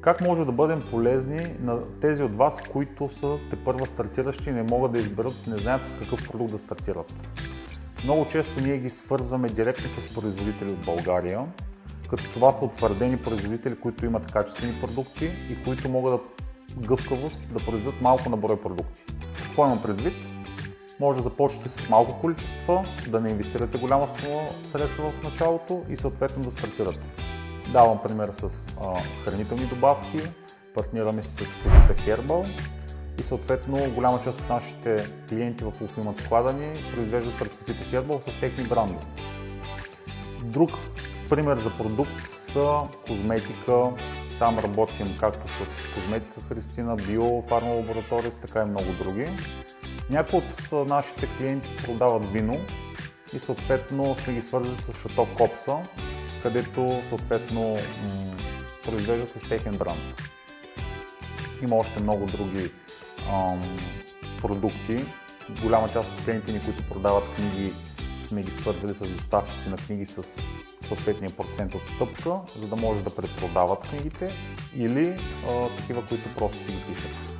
Как може да бъдем полезни на тези от вас, които са тепърва стартиращи и не могат да изберат, не знаят с какъв продукт да стартират? Много често ние ги свързваме директно с производители от България, като това са утвърдени производители, които имат качествени продукти и които могат гъвкавост да произведат малко на брой продукти. Какво имам предвид? Може да започнете с малко количество, да не инвестирате голяма сума средства в началото и съответно да стартирате. Давам пример с хранителни добавки, партнираме си с Цветита Herbal и съответно голяма част от нашите клиенти в Улф имат складани, произвеждат пред Цветита Herbal с техни брандове. Друг пример за продукт са козметика. Там работим както с козметика Христина, биофарма лаборатория, така и много други. Някои от нашите клиенти продават вино и съответно сме ги свързали с Шато Копса, където съответно произвеждат с техен бранд. Има още много други продукти. Голяма част от клиентите ни, които продават книги, сме ги свързали с доставчици на книги с съответния процент отстъпка, за да може да препродават книгите или такива, които просто си ги пишат.